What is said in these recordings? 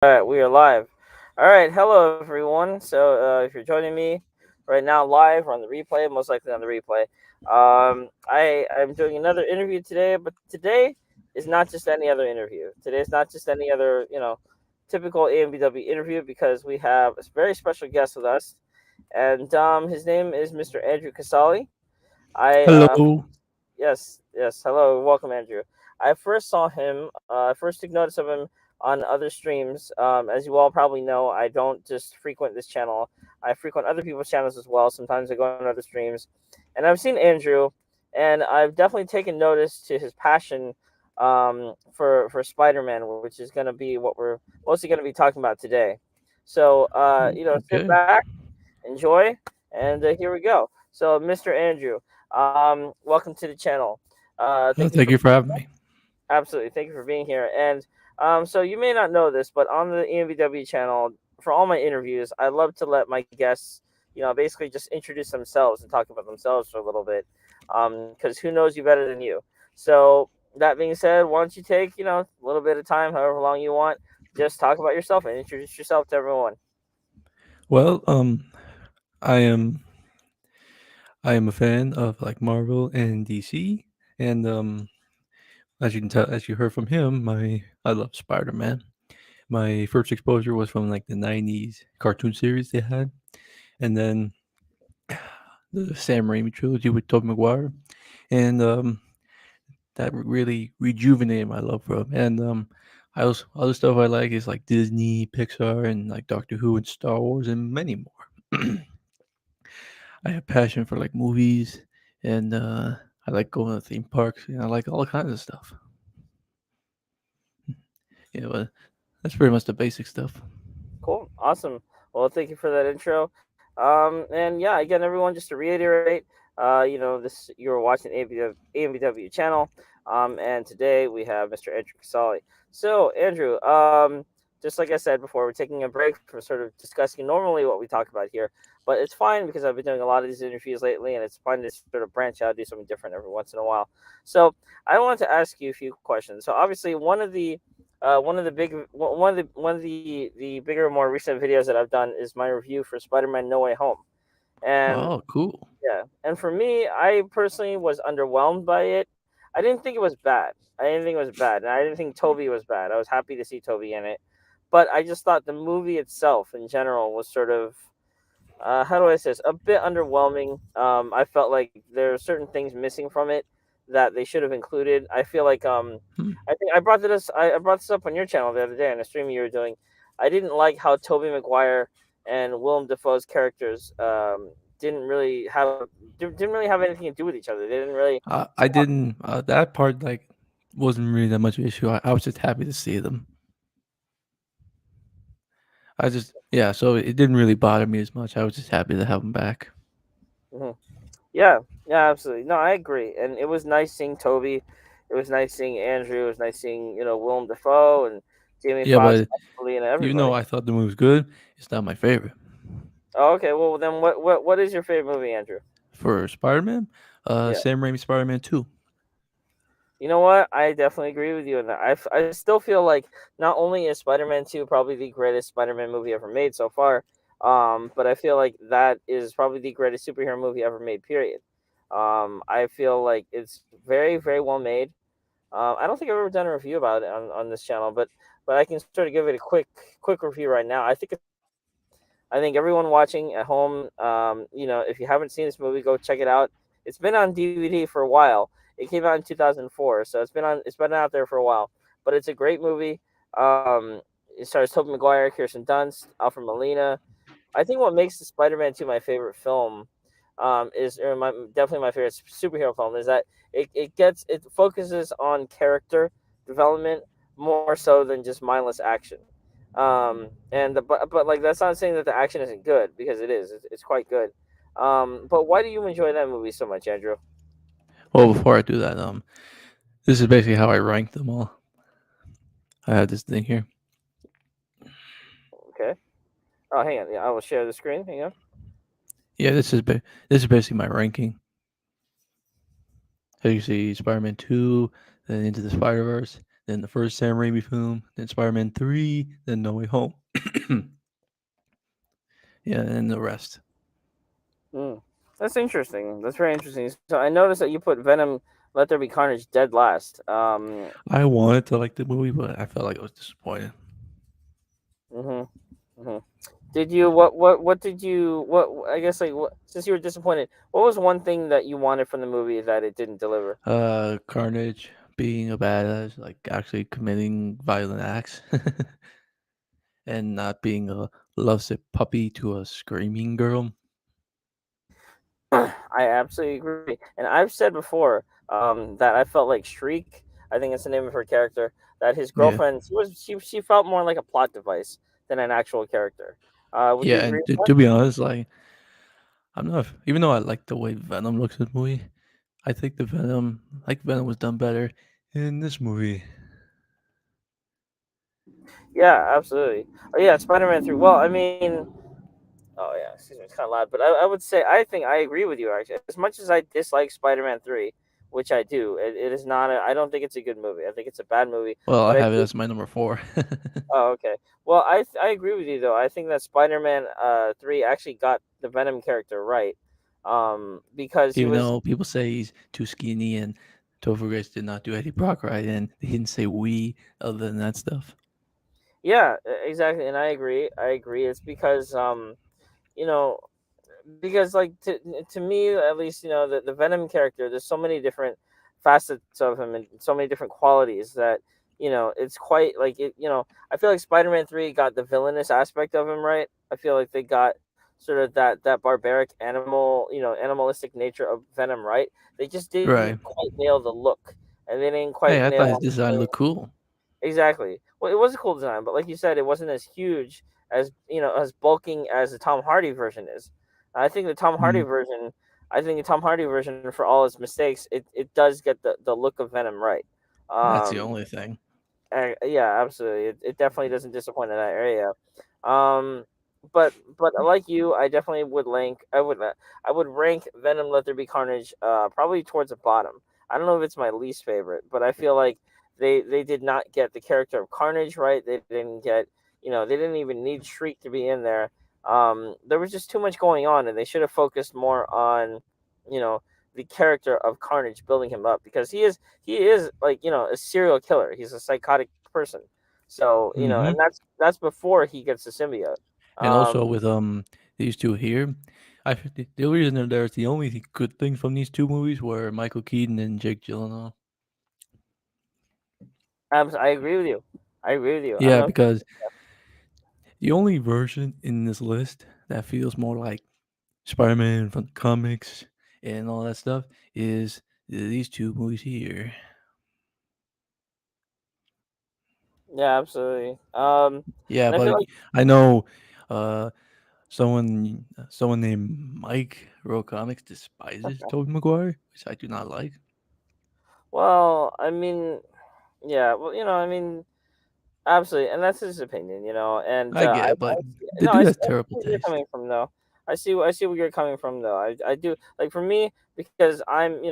Alright, we are live. Alright, hello everyone. So, if you're joining me right now live or on the replay, most likely on the replay, I'm doing another interview today, but today is not just any other interview. Today is not just any other, typical AMBW interview because we have a very special guest with us, and his name is Mr. Andrew Casali. I Hello. Yes. Hello, welcome, Andrew. I first saw him. I first took notice of him on other streams. As you all probably know, I don't just frequent this channel. I frequent other people's channels as well. Sometimes I go on other streams, and I've seen Andrew, and I've definitely taken notice to his passion for Spider-Man, which is going to be what we're mostly going to be talking about today. So, sit Okay. back, enjoy, and here we go. So, Mr. Andrew, welcome to the channel. Thank you Thank for you for having me. absolutely thank you for being here. And so you may not know this, but on the EMVW channel, for all my interviews, I love to let my guests, basically just introduce themselves and talk about themselves for a little bit, because who knows you better than you. So that being said, why don't you take a little bit of time, however long you want, just talk about yourself and introduce yourself to everyone. Well, I am I am a fan of like Marvel and DC, and as you can tell, as you heard from him, my I love Spider Man. My first exposure was from like the '90s cartoon series they had, and then the Sam Raimi trilogy with Tobey Maguire, and that really rejuvenated my love for him. And I also other stuff I like is like Disney, Pixar, and like Doctor Who and Star Wars and many more. I have passion for like movies, and I like going to theme parks, and I like all kinds of stuff. Yeah, but that's pretty much the basic stuff. Cool. Awesome. Well, thank you for that intro. And yeah, again, everyone, just to reiterate, this you're watching AMBW channel. And today we have Mr. Andrew Casali. So, Andrew, just like I said before, we're taking a break from sort of discussing normally what we talk about here, but it's fine because I've been doing a lot of these interviews lately, and it's fun to sort of branch out, do something different every once in a while. So, I wanted to ask you a few questions. So, obviously, one of the bigger, more recent videos that I've done is my review for Spider-Man No Way Home, and Oh, cool. yeah, and for me, I personally was underwhelmed by it. I didn't think it was bad. I didn't think it was bad, and I didn't think Toby was bad. I was happy to see Toby in it, but I just thought the movie itself, in general, was sort of how do I say this? A bit underwhelming. I felt like there are certain things missing from it that they should have included. I feel like Hmm. I think I brought this up on your channel the other day on a stream you were doing. I didn't like how Toby Maguire and Willem Dafoe's characters didn't really have didn't really have anything to do with each other. They didn't really. I didn't that part like wasn't really that much of an issue. I was just happy to see them. I just yeah, so it didn't really bother me as much. I was just happy to have them back. Mhm. Yeah, yeah, absolutely. No, I agree. And it was nice seeing Toby. It was nice seeing Andrew. It was nice seeing Willem Dafoe and Jamie Yeah, Foxx, but and even though everybody. I thought the movie was good, it's not my favorite. Oh, okay. Well, then what is your favorite movie, Andrew? For Spider Man, Yeah. Sam Raimi Spider Man 2. You know what? I definitely agree with you in that. I still feel like not only is Spider-Man 2 probably the greatest Spider-Man movie ever made so far, but I feel like that is probably the greatest superhero movie ever made, period. I feel like it's very, very well made. I don't think I've ever done a review about it on this channel, but I can sort of give it a quick review right now. I think it's great. I think everyone watching at home, if you haven't seen this movie, go check it out. It's been on DVD for a while. It came out in 2004, so it's been out there for a while. But it's a great movie. It stars Tobey Maguire, Kirsten Dunst, Alfred Molina. I think what makes the Spider-Man 2 my favorite film, definitely my favorite superhero film, is that it focuses on character development more so than just mindless action. But like that's not saying that the action isn't good because it is. It's quite good. But why do you enjoy that movie so much, Andrew? Well, before I do that, this is basically how I rank them all. I have this thing here. Okay. Oh, hang on. Yeah, I will share the screen. Hang on. Yeah, this is basically my ranking. So you see Spider-Man 2, then Into the Spider-Verse, then the first Sam Raimi film, then Spider-Man 3, then No Way Home. Yeah, and the rest. Mm. That's interesting. That's very interesting. So I noticed that you put Venom, Let There Be Carnage dead last. I wanted to like the movie, but I felt like I was disappointed. Mhm. Mhm. Did you what did you what I guess like what since you were disappointed, what was one thing that you wanted from the movie that it didn't deliver? Carnage being a badass, like actually committing violent acts, and not being a lovesick puppy to a screaming girl. I absolutely agree. And I've said before that I felt like Shriek, I think it's the name of her character, that his Yeah, girlfriend she felt more like a plot device than an actual character. Would yeah, you agree and with that? to be honest, like I'm not, even though I like the way Venom looks in the movie, I think Venom was done better in this movie. Yeah, absolutely. Oh yeah, Spider-Man 3. Well, I mean, oh yeah, excuse me, it's kind of loud, but I would say I think I agree with you actually. As much as I dislike Spider-Man 3, which I do, it is not I don't think it's a good movie. I think it's a bad movie, Well, I but I have it do. as my number four. Oh, okay. Well, I agree with you though. I think that Spider-Man 3 actually got the Venom character right. Because he Even was though people say he's too skinny and Topher Grace did not do Eddie Brock right, and he didn't say we other than that stuff. yeah, exactly, and I agree. I agree. It's because you know, because like to me at least, the Venom character, there's so many different facets of him and so many different qualities that it's quite like I feel like Spider-Man 3 got the villainous aspect of him right. I feel like they got sort of that barbaric animalistic nature of Venom right. They just didn't Right. quite nail the look, and they didn't quite Hey, I thought his nail. design looked cool. Exactly. Well, it was a cool design, but like you said, it wasn't as huge as as bulking as the Tom Hardy version is. I think the Tom Hardy Mm, version, I think the Tom Hardy version, for all its mistakes, it does get the look of Venom right. that's the Um, only thing. yeah, absolutely. It definitely doesn't disappoint in that area. Um, but like you, I definitely would I would rank Venom Let There Be Carnage probably towards the bottom. I don't know if it's my least favorite, but I feel like they did not get the character of Carnage right. They didn't get they didn't even need Shriek to be in there. There was just too much going on, and they should have focused more on you know the character of Carnage, building him up, because he is like a serial killer. He's a psychotic person. So Hmm. and that's before he gets the symbiote. And also Um, with these two here, the only reason there's the only good thing from these two movies were Michael Keaton and Jake Gyllenhaal. I agree with you. I agree with you. I don't Yeah, know. because the only version in this list that feels more like Spider-Man from the comics and all that stuff is these two movies here. Yeah, absolutely. Yeah, And I feel but like I know uh someone named Mike wrote comics despises Tobey Maguire, which I do not like. well, I mean, yeah, well, I mean, absolutely, and that's his opinion, and I get it, but the no, dude has I see terrible where you're taste. coming from though. I see where you're coming from though. I do like for me because I'm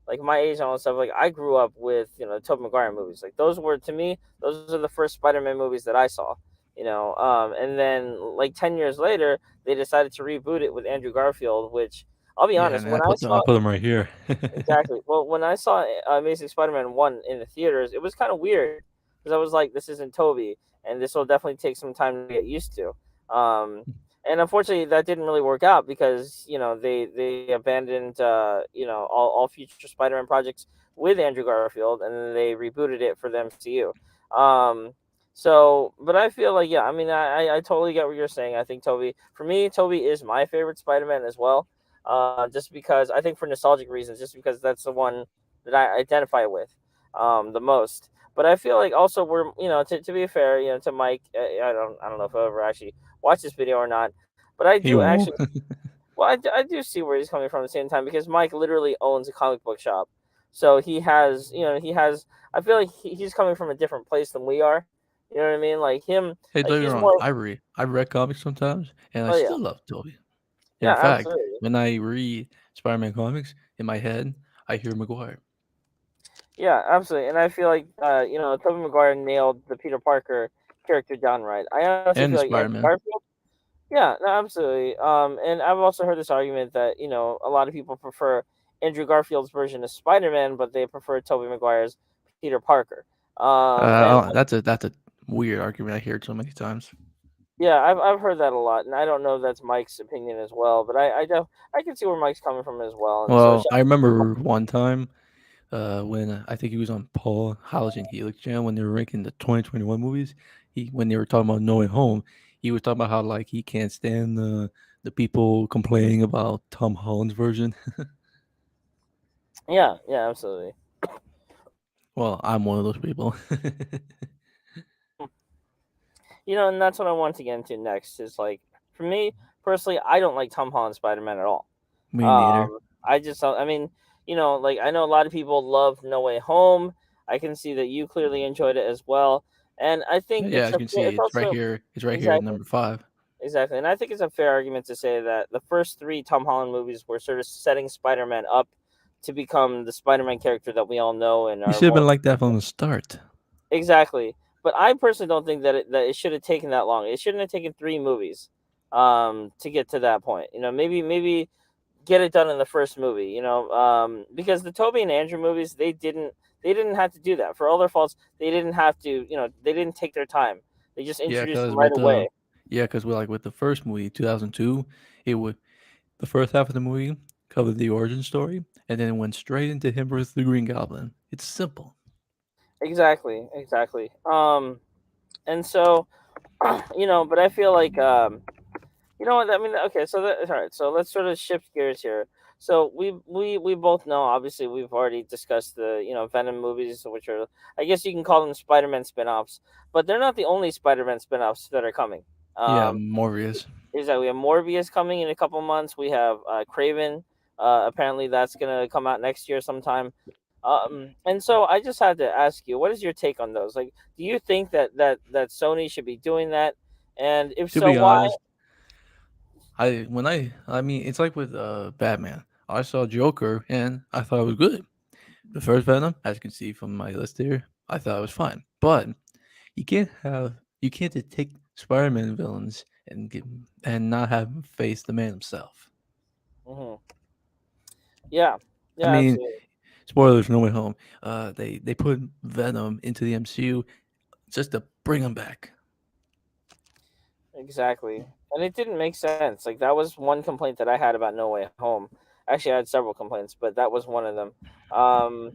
like my age and all that stuff. Like I grew up with the Tobey Maguire movies. Like those were to me those are the first Spider-Man movies that I saw. And then like 10 years later they decided to reboot it with Andrew Garfield, which I'll be Yeah, honest and I when I put them. I saw. put them right here. Exactly. Well, when I saw Amazing Spider-Man 1 in the theaters, it was kind of weird because I was like, this isn't Toby, and this will definitely take some time to get used to. Um, and unfortunately, that didn't really work out because they abandoned all future Spider-Man projects with Andrew Garfield, and then they rebooted it for the MCU. But I feel like yeah, I mean, I totally get what you're saying. I think for me, Toby is my favorite Spider-Man as well, just because I think for nostalgic reasons, just because that's the one that I identify with the most. But I feel like also we're to be fair, to Mike, I don't know if I ever actually watched this video or not, but I He do won't. actually well I do see where he's coming from at the same time because Mike literally owns a comic book shop, so he has I feel like he's coming from a different place than we are. You know what I mean? Like him, Hey, like don't get me he's wrong. more. I read comics sometimes, and I Oh yeah, still love Toby. In yeah, fact, absolutely. when I read Spider-Man comics in my head, I hear Maguire. Yeah, absolutely. And I feel like Tobey Maguire nailed the Peter Parker character down right. I honestly feel And like Andrew Spider-Man. Garfield. Yeah, no, absolutely. And I've also heard this argument that a lot of people prefer Andrew Garfield's version of Spider-Man, but they prefer Tobey Maguire's Peter Parker. And That's a weird argument. I hear it so many times. yeah, I've heard that a lot, and I don't know if that's Mike's opinion as well, but I can see where Mike's coming from as well, and so Well, shout I out to remember one time when I think he was on Paul House and Helix Channel when they were ranking the 2021 movies. He when they were talking about No Way Home, he was talking about how like he can't stand the people complaining about Tom Holland's version. Yeah, yeah, absolutely. Well, I'm one of those people. And that's what I want to get into next. Is like for me personally, I don't like Tom Holland Spider Man at all. Me neither. I just, I mean, like I know a lot of people love No Way Home. I can see that you clearly enjoyed it as well, and I think Yeah, as you can see, it's it's right also here. It's right here at exactly number 5. exactly, and I think it's a fair argument to say that the first three Tom Holland movies were sort of setting Spider Man up to become the Spider Man character that we all know and You are should have more been like that from the start. exactly. But I personally don't think that it should have taken that long. It shouldn't have taken three movies to get to that point. Maybe get it done in the first movie, because the Toby and Andrew movies, they didn't have to do that. For all their faults, they didn't have to, they didn't take their time. They just Yeah, introduced them because right with away. with the first movie, 2002, it would the first half of the movie covered the origin story, and then it went straight into him versus the Green Goblin. It's simple. Exactly, exactly. And so, but I feel like you know what? I mean, okay. So all right. So let's sort of shift gears here. So we both know. Obviously, we've already discussed the Venom movies, which are, I guess you can call them Spider-Man spin-offs, but they're not the only Spider-Man spin-offs that are coming. Yeah, Um, Morbius. is that we have Morbius coming in a couple months. We have Craven. Apparently, that's gonna come out next year sometime. And so I just had to ask you, what is your take on those? Like, do you think that Sony should be doing that? And if To so, be why? honest, I mean it's like with Batman. I saw Joker and I thought it was good. The first Venom, as you can see from my list here, I thought it was fine. But you can't just take Spider-Man villains and not have him face the man himself. Hmm. Yeah, I yeah, mean, absolutely, spoilers, No Way Home. They put Venom into the MCU just to bring him back. exactly. And it didn't make sense. Like that was one complaint that I had about No Way Home. Actually, I had several complaints, but that was one of them. Um,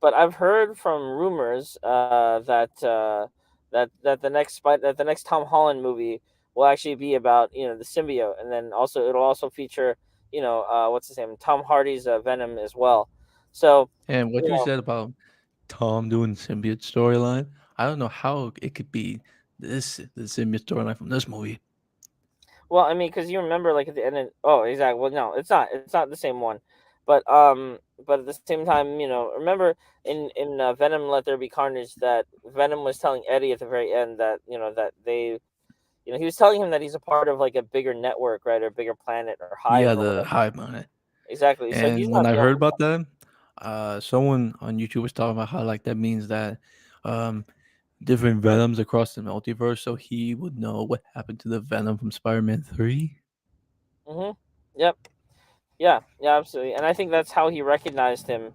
but I've heard from rumors that the next Tom Holland movie will actually be about the symbiote, and then also it'll also feature what's his name, Tom Hardy's Venom as well. So And what you you know, said about Tom doing the symbiote storyline, I don't know how it could be the symbiote storyline from this movie. well, I mean, because you remember, like at the end, oh, exactly. Well, no, it's not the same one, but at the same time, remember in Venom: Let There Be Carnage that Venom was telling Eddie at the very end that that he was telling him that he's a part of like a bigger network, right, or a bigger planet or hive Yeah, or the whatever. hype on it. Exactly. So he's And when not I the heard only about that, someone on YouTube was talking about how like that means that um, different Venoms across the multiverse, so he would know what happened to the Venom from Spider-Man 3 one. Yep. Yeah. Yeah. Absolutely. And I think that's how he recognized him.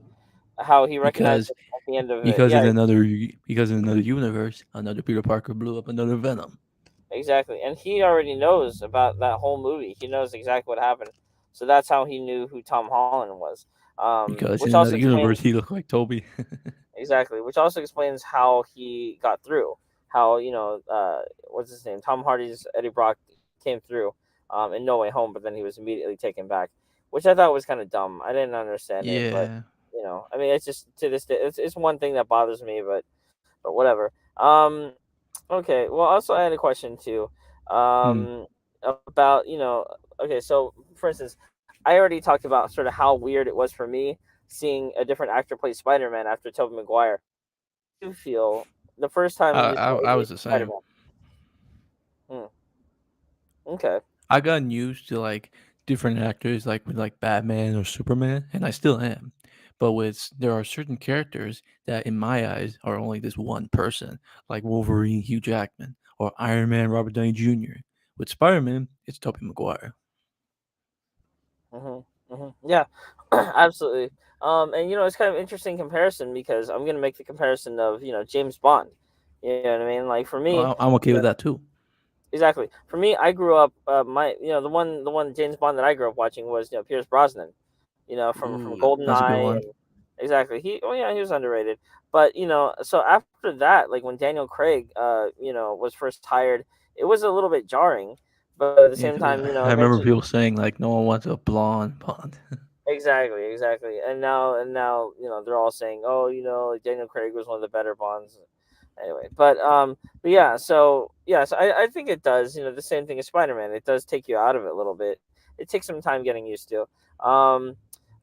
How he recognized because him at the end of it. Yeah. because in another universe, another Peter Parker blew up another Venom. Exactly. And he already knows about that whole movie. He knows exactly what happened. So that's how he knew who Tom Holland was. Because in Which another also universe, explains he looked like Toby. exactly. Which also explains how he got through. How what's his name? Tom Hardy's Eddie Brock came through, in No Way Home, but then he was immediately taken back, which I thought was kind of dumb. I didn't understand it, but Yeah. I mean, it's just to this day, it's one thing that bothers me, but whatever. Okay. Well, also I had a question too, Hmm. about okay. So for instance, I already talked about sort of how weird it was for me seeing a different actor play Spider Man after Tobey Maguire. You feel the first time you saw I was the Spider same. Man? Okay. I gotten used to like different actors, like with like Batman or Superman, and I still am. But there are certain characters that, in my eyes, are only this one person, like Wolverine, Hugh Jackman, or Iron Man, Robert Downey Jr. With Spider-Man, it's Tobey Maguire. Yeah, absolutely. And it's kind of interesting comparison because I'm gonna make the comparison of James Bond. You know what I mean? Like for me, I'm okay with that too. exactly. For me, I grew up. My the one James Bond that I grew up watching was Pierce Brosnan. From Ooh, that's a good GoldenEye one. and exactly. He was underrated. But so after that, like when Daniel Craig, was first hired, it was a little bit jarring. But at the Yeah, same time, 'cause I remember eventually. people saying like no one wants a blonde Bond. Exactly, exactly. And now, they're all saying, "Oh, like Daniel Craig was one of the better Bonds." Anyway, but yeah, so yes, I think it does. The same thing as Spider-Man. It does take you out of it a little bit. It takes some time getting used to. Um,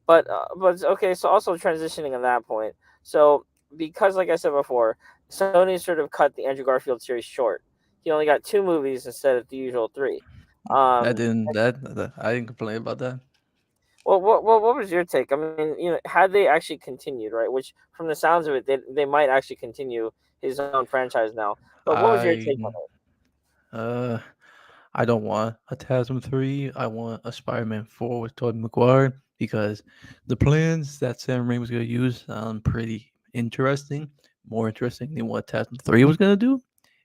but okay. So also transitioning on that point. So because, like I said before, Sony sort of cut the Andrew Garfield series short. He only got two movies instead of the usual three. I Um, didn't that I didn't complain about that. Well, what was your take? I mean, had they actually continued, right? Which, from the sounds of it, they might actually continue his own franchise now. But what was your I take on it? uh I don't want a TASM 3. I want a Spider-Man 4 with Tobey Maguire because the plans that Sam Raimi was going to use sound pretty interesting, more interesting than what TASM 3 was going to do.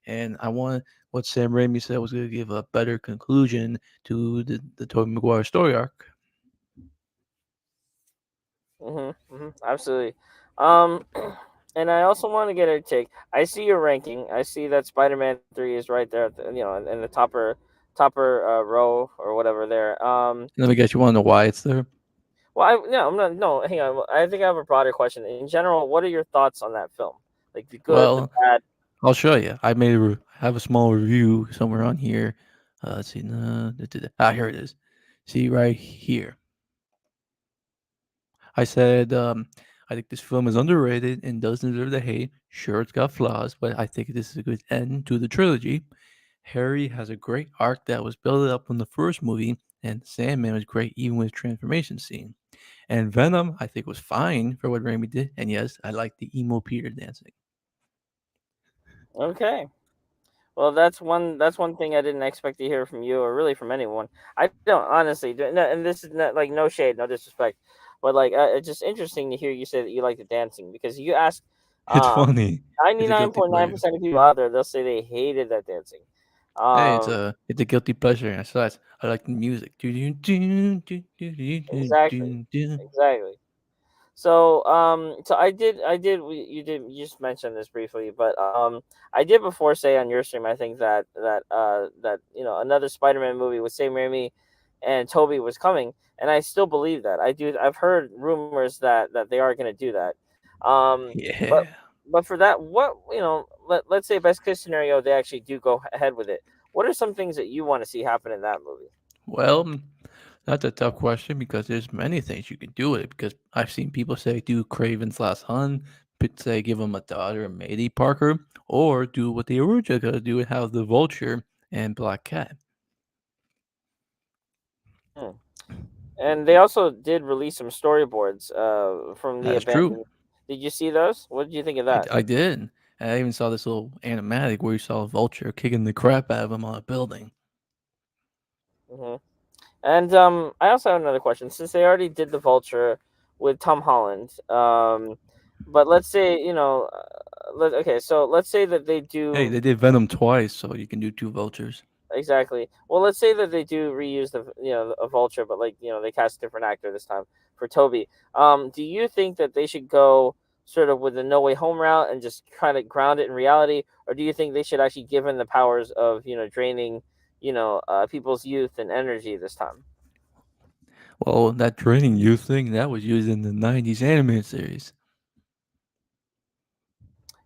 And I want what Sam Raimi said was going to give a better conclusion to the Tobey Maguire story arc. Absolutely. Um, and I also want to get a take. I see your ranking. I see that Spider-Man 3 is right there, at in the topper row or whatever there. Let me guess, you want to know why it's there? Well, no, I'm not. No, hang on. I think I have a broader question. In general, what are your thoughts on that film? Like the good, the Well, bad. I'll show you. I have a small review somewhere on here. Let's see. Here it is. See right here. I said, I think this film is underrated and doesn't deserve the hate. Sure, it's got flaws, but I think this is a good end to the trilogy. Harry has a great arc that was built up in the first movie, and Sandman was great even with his transformation scene. And Venom, I think, was fine for what Raimi did. And yes, I like the emo Peter dancing. Okay. Well, that's one thing I didn't expect to hear from you, or really from anyone. I don't honestly, no, and this is not like no shade, no disrespect, but like it's just interesting to hear you say that you like the dancing because you ask It's um funny. ninety It's a nine guilty point nine pleasure. percent of people out there, they'll say they hated that dancing. Hey, Um, it's a guilty pleasure. And besides, I like the music. exactly, exactly. So you just mentioned this briefly, but I did before say on your stream, I think that another Spider-Man movie with Sam Raimi and Toby was coming, and I still believe that. I've heard rumors that they are going to do that. But Yeah. for that, what let's say best case scenario, they actually do go ahead with it. What are some things that you want to see happen in that movie? Well, that's a tough question because there's many things you can do with it. Because I've seen people say do Craven's Last Hunt, say give him a daughter, Mayday Parker, or do what they originally gonna do and have the Vulture and Black Cat. Hmm. And they also did release some storyboards from the That is true. abandoned. Did you see those? What did you think of that? I did. And I even saw this little animatic where you saw a vulture kicking the crap out of him on a building. hmm And I also have another question. Since they already did the Vulture with Tom Holland, but let's say okay, so let's say that they Hey, do. they did Venom twice, so you can do two vultures. Exactly. Well, let's say that they do reuse a vulture, but like they cast a different actor this time for Toby. Do you think that they should go sort of with the No Way Home route and just try to ground it in reality, or do you think they should actually give him the powers of draining people's youth and energy this time? Well, that training you thing that was used in the '90s anime series.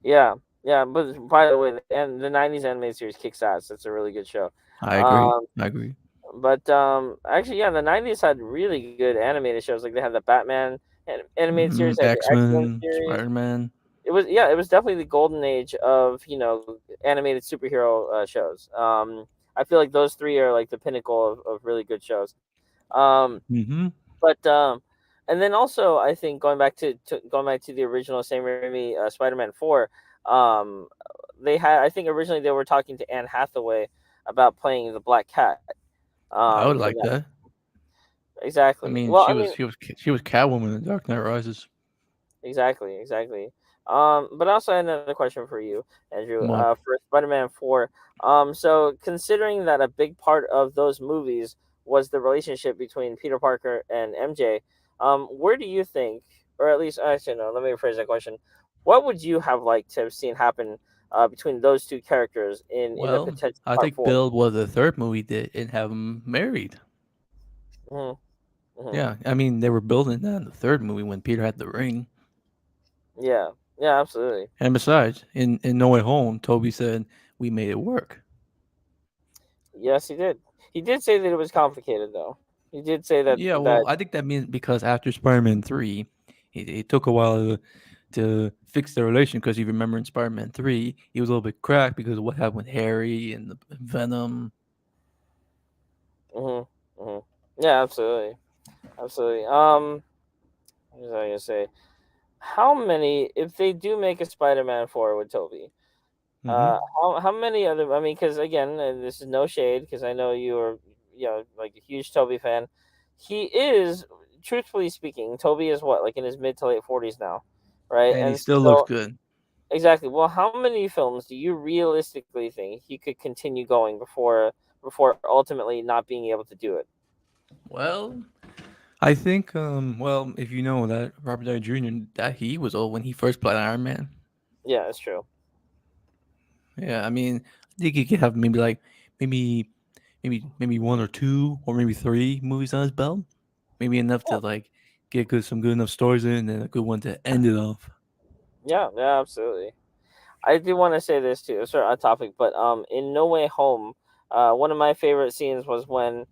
Yeah, yeah. But by the way, the '90s animated series kicks ass. It's a really good show. I agree. Um, I agree. But actually, yeah, the '90s had really good animated shows. Like they had the Batman animated series, they had the X X Men Men, series. Spider Man. It was definitely the golden age of animated superhero shows. I feel like those three are like the pinnacle of really good shows. Um, Mm-hmm. but And then also, I think going back to the original Sam Raimi Spider-Man 4, um, they had, I think originally they were talking to Anne Hathaway about playing the Black Cat I would for like that. that. I Exactly. mean, Well, I mean, she was Catwoman in Dark Knight Rises. exactly, exactly. But I also had another question for you, Andrew. What? For Spider-Man 4. So considering that a big part of those movies was the relationship between Peter Parker and MJ, where do you think, or at least actually no, let me rephrase that question. What would you have liked to have seen happen between those two characters in a Well, potential I part think 4? Bill was the third movie did and have them married. Hmm. Hmm. Yeah, I mean they were building that in the third movie when Peter had the ring. Yeah, yeah, absolutely. And besides, in No Way Home, Toby said we made it work. Yes, he did. He did say that it was complicated, though. He did say Yeah, that. well, I think that means because after Spider-Man 3, it took a while to fix their relation because you remember in Spider-Man 3, he was a little bit cracked because of what happened with Harry and the Venom. Hmm. Hmm. Yeah, absolutely, absolutely. What was I gonna say? How many, if they do make a Spider-Man 4 with Toby? How many other? I mean, because again, this is no shade, because I know you are, like a huge Toby fan. He is, truthfully speaking, Toby is what, like in his mid to late 40s now, right? And he And still looks so, good. exactly. Well, how many films do you realistically think he could continue going before ultimately not being able to do it? Well, I think well, if you know that Robert Downey Jr. that he was old when he first played Iron Man. Yeah, it's true. Yeah, I mean, I think he could have maybe like maybe maybe one or two or maybe three movies on his belt. Maybe enough to like get some good enough stories in and then a good one to end it off. Yeah, yeah, absolutely. I do want to say this too. It's sort of off topic, but in No Way Home, one of my favorite scenes was when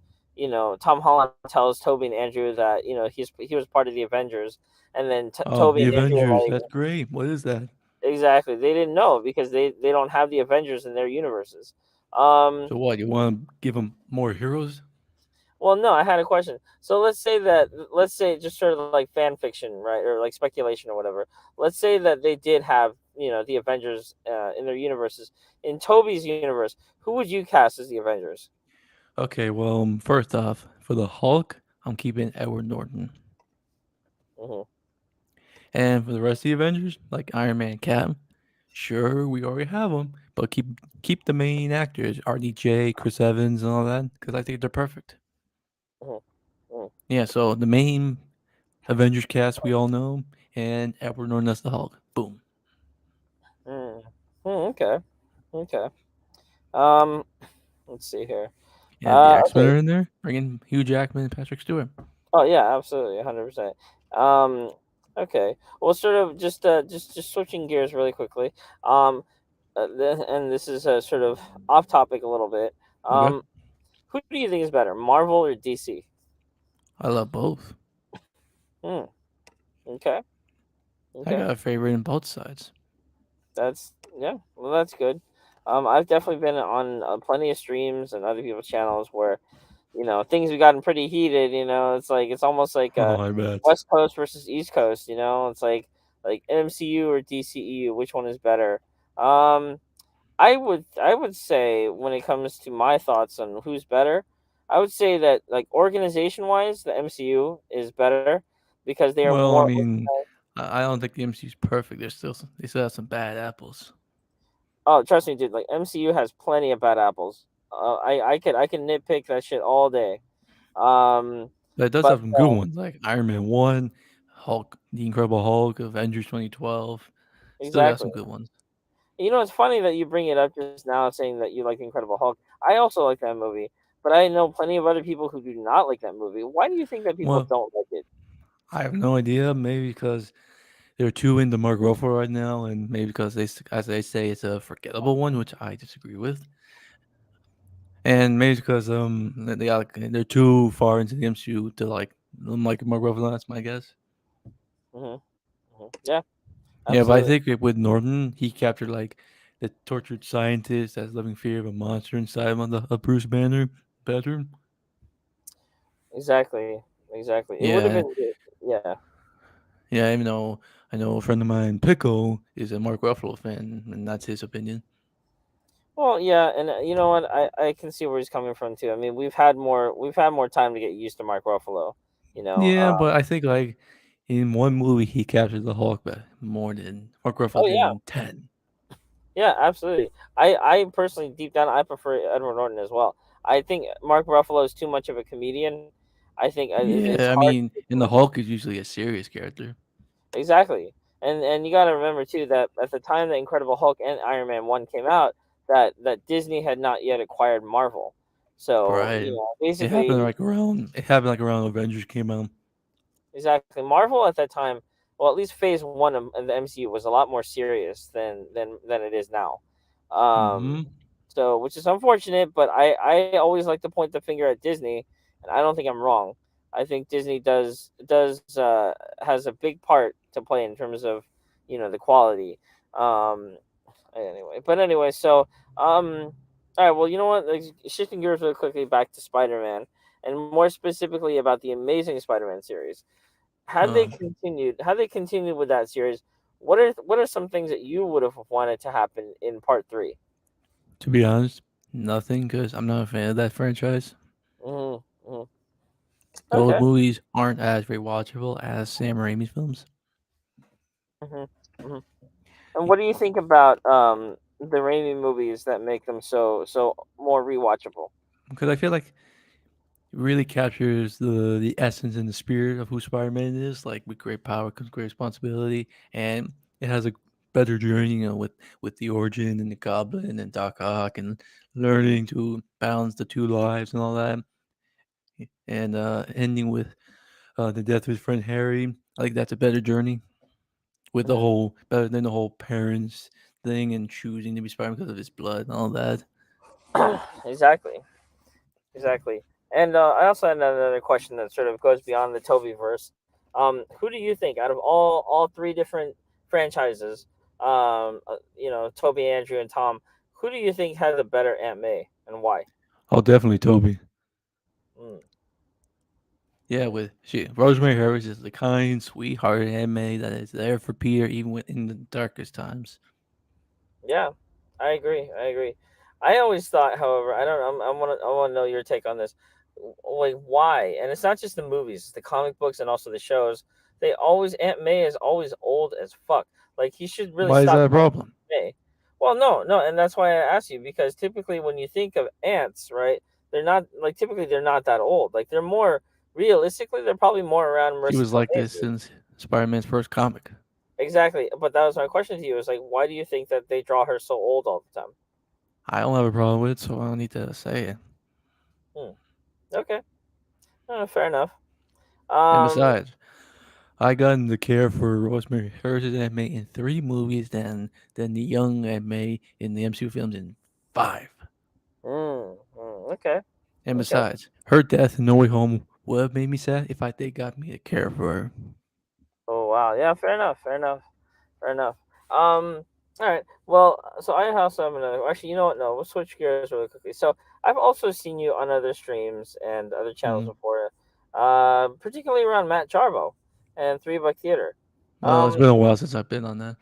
Tom Holland tells Toby and Andrew that he was part of the Avengers, and then Oh, Toby the and Andrew were Avengers. like, That's great. What is that? exactly, they didn't know because they don't have the Avengers in their universes. Um, So what? You want to give them more heroes? well, no, I had a question. So let's say just sort of like fan fiction, right, or like speculation or whatever. Let's say that they did have the Avengers in their universes. In Toby's universe, who would you cast as the Avengers? Okay, well, first off, for the Hulk, I'm keeping Edward Norton. Hmm. And for the rest of the Avengers, like Iron Man, Cap, sure, we already have them, but keep the main actors, RDJ, Chris Evans, and all that, because I think they're perfect. Hmm. Hmm. Yeah, so the main Avengers cast we all know, and Edward Norton as the Hulk. Boom. Hmm. Okay. Okay. Um, let's see here. And the X Men Okay. are in there. Bring in Hugh Jackman and Patrick Stewart. Oh yeah, absolutely, 100%. Um, okay. Well, sort of just switching gears really quickly. Um, and this is sort of off topic a little bit. Okay, Who do you think is better, Marvel or DC? I love both. Hmm. Okay. I Okay. got a favorite in both sides. That's yeah. Well, that's good. I've definitely been on plenty of streams and other people's channels where things have gotten pretty heated. It's almost like Oh, I bet. West Coast versus East Coast. It's like MCU or DCEU. Which one is better? Um, I would say when it comes to my thoughts on who's better, I would say that like organization wise, the MCU is better because they are Well, I more. mean, I don't think the MCU's perfect. They still have some bad apples, Oh, trust me, dude. Like MCU has plenty of bad apples. I can nitpick that shit all day. Um, but it does but have some good ones like Iron Man 1, Hulk, The Incredible Hulk, Avengers 2012. Still got exactly. some good ones. It's funny that you bring it up just now, saying that you like the Incredible Hulk. I also like that movie, but I know plenty of other people who do not like that movie. Why do you think that people Well, don't like it? I have no idea. Maybe because they're too into Mark Ruffalo right now, and maybe because as they say, it's a forgettable one, which I disagree with. And maybe because they're too far into the MCU to like Mark Ruffalo. That's my guess. Hmm. Hmm. Yeah, Yeah, but I absolutely, think with Norton, he captured like the tortured scientist that's living fear of a monster inside him on the Bruce Banner bedroom. exactly, exactly. It would have Yeah, been good. Yeah. Yeah, even though I know a friend of mine, Pickle, is a Mark Ruffalo fan, and that's his opinion. Well, yeah, and you know what? I can see where he's coming from too. I mean, we've had more time to get used to Mark Ruffalo. You know. Yeah, but I think like in one movie he captured the Hulk, but more than Mark Ruffalo Oh did yeah, in 10. yeah, absolutely. I personally, deep down, I prefer Edward Norton as well. I think Mark Ruffalo is too much of a comedian. I think it's Yeah, I hard to mean, take and him the Hulk is usually a serious character. exactly. And you got to remember too that at the time that Incredible Hulk and Iron Man 1 came out, that Disney had not yet acquired Marvel. So, Right. It happened basically like around. It happened like around Avengers came out. exactly. Marvel at that time, well, at least phase 1 of the MCU was a lot more serious than it is now. Um Hmm. so which is unfortunate, but I always like to point the finger at Disney, and I don't think I'm wrong. I think Disney does has a big part to play in terms of, the quality. Um anyway, so all right, well, you know what? Like, shifting gears really quickly back to Spider-Man, and more specifically about the Amazing Spider-Man series. Uh, Had they continued with that series, what are some things that you would have wanted to happen in part 3? to be honest, nothing because I'm not a fan of that franchise. Hmm. Hmm. Those Okay. movies aren't as rewatchable as Sam Raimi's films Hmm. Hmm. And what do you think about the Raimi movies that make them so more rewatchable? because I feel like it really captures the essence and the spirit of who Spider-Man is. Like with great power comes great responsibility, and it has a better journey, with the origin and the Goblin and Doc Ock and learning to balance the two lives and all that, and ending with the death of his friend Harry. I think that's a better journey with the Hmm. whole better than the whole parents thing and choosing to be Spider-Man because of his blood and all that. Exactly. Exactly. And I also had another question that sort of goes beyond the Toby verse. Who do you think out of all three different franchises, Toby, Andrew, and Tom, who do you think had the better Aunt May and why? Oh, definitely Toby. Mm, Yeah, with she Rosemary Harris is the kind, sweethearted handmaid that is there for Peter even in the darkest times. yeah, I agree. I agree. I always thought, however, I don't know. I want to know your take on this. Like, why? And it's not just the movies, it's the comic books, and also the shows. They always Aunt May is always old as fuck. Like, he should really Why is stop that a calling problem? her May. Well, no, and that's why I asked you, because typically when you think of ants, right? They're not like typically they're not that old. Like, they're more realistically, they're probably more around She was Marissa like this Tomei. since Spider-Man's first comic. Exactly. But that was my question to you. Is like, why do you think that they draw her so old all the time? I don't have a problem with it, so I don't need to say it. Hmm. Okay. Fair enough. And Um. besides, I got into care for Rosemary Harris's Aunt May in 3 movies than the young Aunt May in the MCU films in 5. Okay. And Okay. besides, her death in No Way Home would have made me sad if I they got me to care for her. Oh wow. Yeah. Fair enough. Fair enough. Fair enough. All right. Well, so I also have another. Actually, you know what? No, we'll switch gears really quickly. So I've also seen you on other streams and other channels Mm. before, particularly around Matt Jarbo and Three Buck Theater. Well, it's Um. been a while since I've been on that.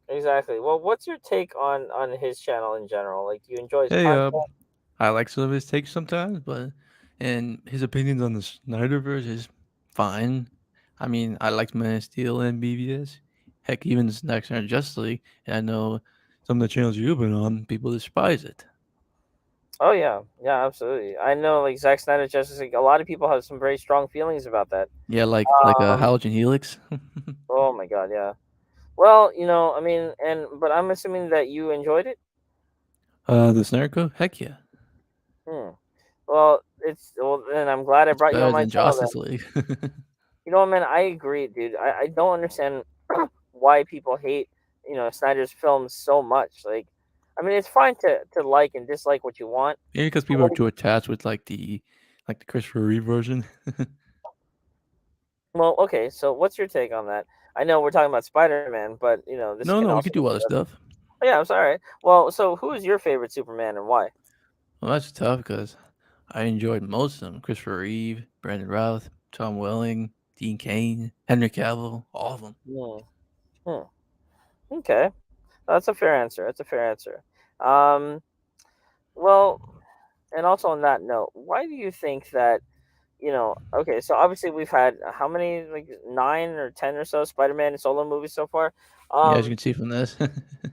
Exactly. Well, what's your take on his channel in general? Like, do you enjoy his Hey, content? I like some of his takes sometimes, but and his opinions on the Snyderverse is fine. I mean, I liked Man of Steel and BVS. Heck, even this next Generation Justice League. And I know some of the channels you've been on, people despise it. Oh yeah, yeah, absolutely. I know, like Zack Snyder Justice League. A lot of people have some very strong feelings about that. Yeah, like a Um. halogen helix. Oh my god, yeah. Well, I mean, but I'm assuming that you enjoyed it. The Snyder Code? Heck yeah, Hmm. Well, then I'm glad I it's brought you on better my than channel. Then Justice League. you know what, man. I agree, dude. I don't understand why people hate Snyder's films so much. Like, I mean, it's fine to like and dislike what you want. Maybe because But people are too attached with like the Christopher Reeve version. well, okay. So what's your take on that? I know we're talking about Spider Man, but this No, can no, we also could do other be. stuff. Oh, yeah, I'm sorry. Well, so who is your favorite Superman and why? Well, that's tough because I enjoyed most of them: Christopher Reeve, Brandon Routh, Tom Welling, Dean Cain, Henry Cavill, all of them. Hmm. Hmm. Okay, that's a fair answer. That's a fair answer. Um, well, and also on that note, why do you think that okay, so obviously we've had how many, like 9 or 10 or so Spider-Man solo movies so far. Yeah, as you Um, can see from this.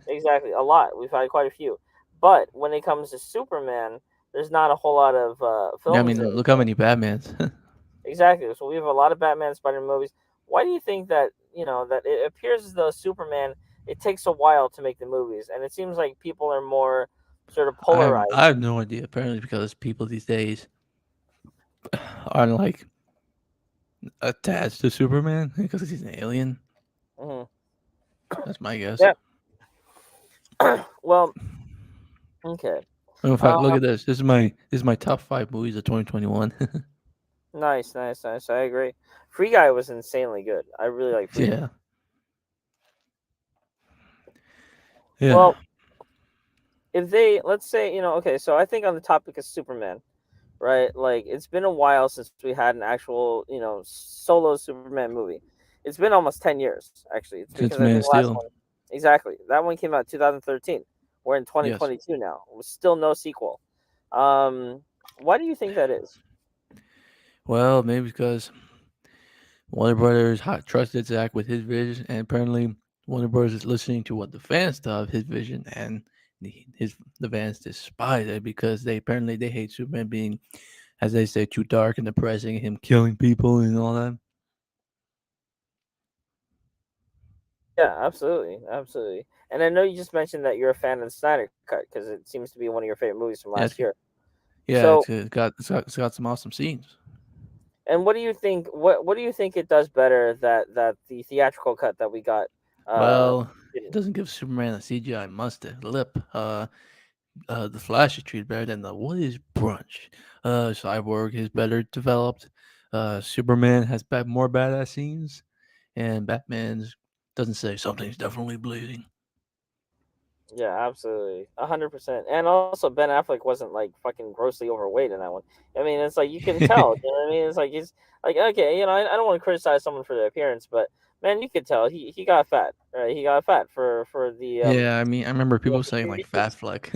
exactly, a lot. We've had quite a few. But when it comes to Superman, there's not a whole lot of Yeah, I films mean, there. look how many Batmans. Exactly. So we have a lot of Batman, Spider-Man movies. Why do you think that, that it appears as though Superman, it takes a while to make the movies, and it seems like people are more sort of I polarized. have no idea. Apparently, because people these days are like attached to Superman because he's an alien. Hmm. That's my guess. Yeah. Well, okay. In fact, Uh, look at this. This is my top five movies of 2021. nice, nice, nice. I agree. Free Guy was insanely good. I really like Free Guy. Yeah, yeah. Well, if they, let's say, okay, so I think on the topic of Superman, right? Like it's been a while since we had an actual, solo Superman movie. It's been almost 10 years, actually. It's because Since I Man think of the last Steel. one, exactly. That one came out 2013. We're in Yes. 2022 now. With still no sequel. Um, why do you think that is? Well, maybe because Warner Brothers trusted Zack with his vision, and apparently Warner Brothers is listening to what the fans thought of his vision, and the fans despise it because they hate Superman being, as they say, too dark and depressing, him killing people and all that. Yeah, absolutely, absolutely. And I know you just mentioned that you're a fan of the Snyder Cut because it seems to be one of your favorite movies from Yeah, last year. yeah, So, it's got some awesome scenes. and what do you think? What do you think it does better that the theatrical cut that we got Well, it didn't? doesn't give Superman a CGI mustache lip. The Flash is treated better than the what is brunch. Cyborg is better developed. Superman has more badass scenes, and Batman's doesn't say something's definitely bleeding. Yeah, absolutely, 100%. And also, Ben Affleck wasn't like fucking grossly overweight in that one. I mean, it's like you can tell. You know what I mean? It's like he's like okay, I don't want to criticize someone for their appearance, but man, you could tell he got fat. Right? He got fat for the Yeah, I mean, I remember people the saying like Fat previews. Fleck.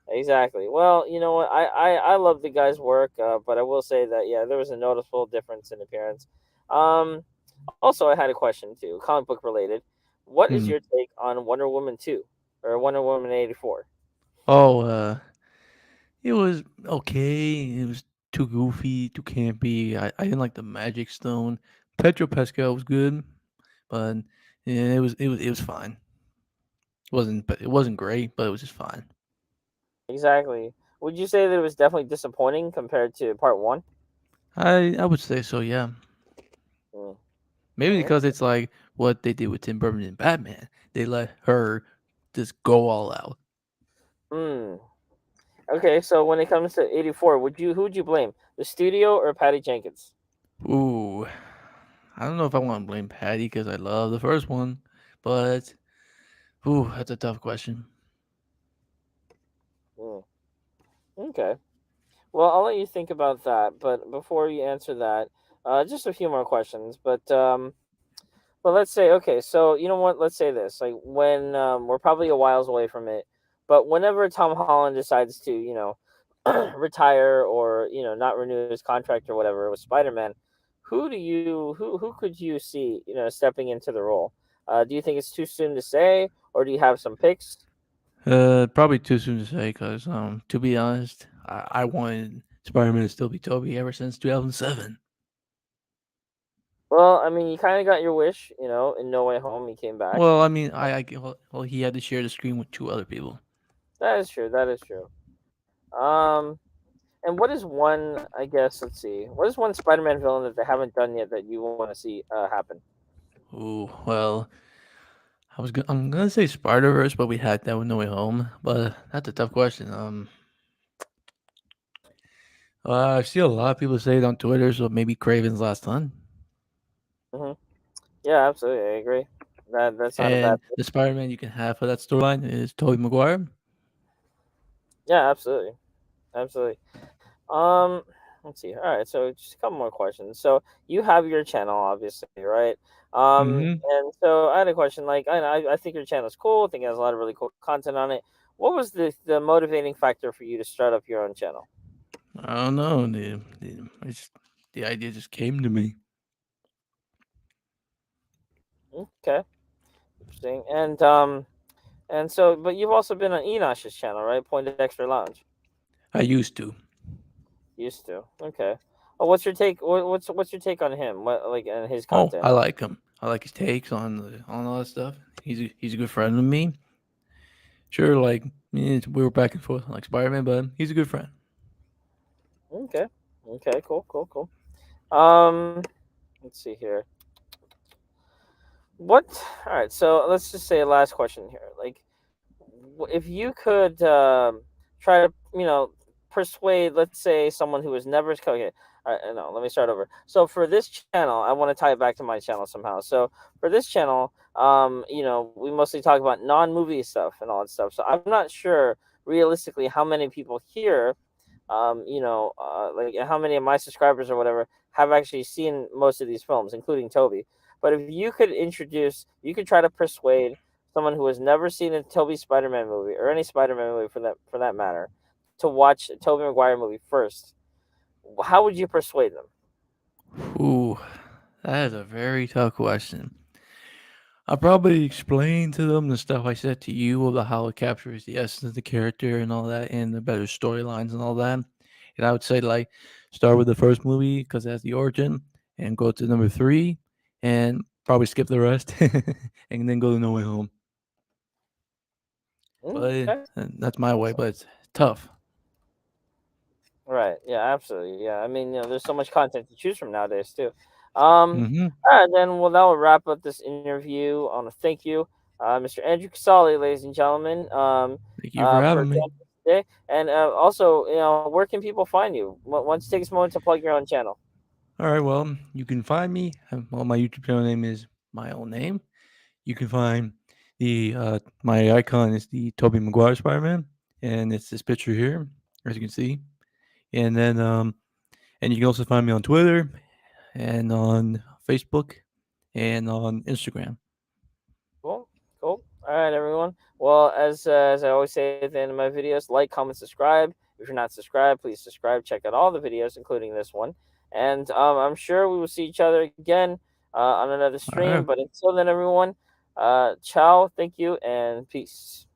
Exactly. Well, you know what? I love the guy's work, but I will say that yeah, there was a noticeable difference in appearance. Um, Also, I had a question too, comic book related. What is Hmm. your take on Wonder Woman 2 or Wonder Woman 84? Oh, it was okay. It was too goofy, too campy. I didn't like the Magic Stone. Petro Pascal was good, but yeah, it was fine. It wasn't great, but it was just fine. Exactly. Would you say that it was definitely disappointing compared to part one? I would say so, yeah. Mm. Maybe Mm. because it's like what they did with Tim Burton and Batman. They let her just go all out. Mm. Okay, so when it comes to 84, who would you blame? The studio or Patty Jenkins? Ooh, I don't know if I want to blame Patty because I love the first one, but ooh, that's a tough question. Mm. Okay. Well, I'll let you think about that, but before you answer that, just a few more questions. But let's say, okay, so you know what? Let's say this: like when we're probably a whiles away from it, but whenever Tom Holland decides to, retire or not renew his contract or whatever with Spider Man, who could you see stepping into the role? Do you think it's too soon to say, or do you have some picks? Probably too soon to say because to be honest, I wanted Spider-Man to still be Toby ever since 2007. Well, I mean, you kind of got your wish, in No Way Home, he came back. Well, I mean, well, he had to share the screen with two other people. That is true. That is true. Um, and what is one? I guess let's see. What is one Spider-Man villain that they haven't done yet that you want to see happen? Ooh, well, I'm gonna say Spider Verse, but we had that with No Way Home. But that's a tough question. I see a lot of people say it on Twitter, so maybe Craven's Last Hunt. Hmm. Yeah, absolutely. I agree. That's not a bad. And the Spider-Man you can have for that storyline is Tobey Maguire. Yeah, absolutely, absolutely. Um, Let's see. All right, so just a couple more questions. So you have your channel, obviously, right? Hmm. And so I had a question. Like, I think your channel is cool. I think it has a lot of really cool content on it. What was the motivating factor for you to start up your own channel? I don't know. The idea just came to me. Okay, interesting. And so, but you've also been on Enosh's channel, right? Point Extra Lounge. I used to. Used to. Okay. What's your take? What's your take on him? What like and his Oh, content? I like him. I like his takes on all that stuff. He's a good friend of me. Sure, like we were back and forth on like Spider Man, but he's a good friend. Okay. Okay. Cool. Cool. Cool. Um, let's see here. What? All right. So let's just say last question here. Like, if you could try to, persuade, let's say, someone who has never. Okay. No, let me start over. So for this channel, I want to tie it back to my channel somehow. So for this channel, we mostly talk about non-movie stuff and all that stuff. So I'm not sure realistically how many people here like how many of my subscribers or whatever have actually seen most of these films, including Toby. But if you could try to persuade someone who has never seen a Toby Spider-Man movie or any Spider-Man movie for that matter to watch a Toby Maguire movie first. How would you persuade them? Ooh, that is a very tough question. I'll probably explain to them the stuff I said to you about how it captures the essence of the character and all that, and the better storylines and all that. And I would say like start with the first movie because that's the origin, and go to number three, and probably skip the rest, and then go to No Way Home. But Okay. that's my way. But it's tough. Right. Yeah, absolutely. Yeah. I mean, there's so much content to choose from nowadays too. Um, Hmm. all right, then well that will wrap up this interview. I want to thank you, Mr. Andrew Casali, ladies and gentlemen, Thank you for for having me. joining us today. And also, where can people find you? Once take this moment to plug your own channel. All right. Well, you can find me. Well, my YouTube channel name is my own name. You can find my icon is the Toby Maguire Spider Man, and it's this picture here, as you can see. And then and you can also find me on Twitter and on Facebook and on Instagram. Cool, cool. All right, everyone. Well, as I always say at the end of my videos, like, comment, subscribe. If you're not subscribed, please subscribe. Check out all the videos, including this one. And I'm sure we will see each other again on another All stream. right. But until then, everyone, ciao, thank you, and peace.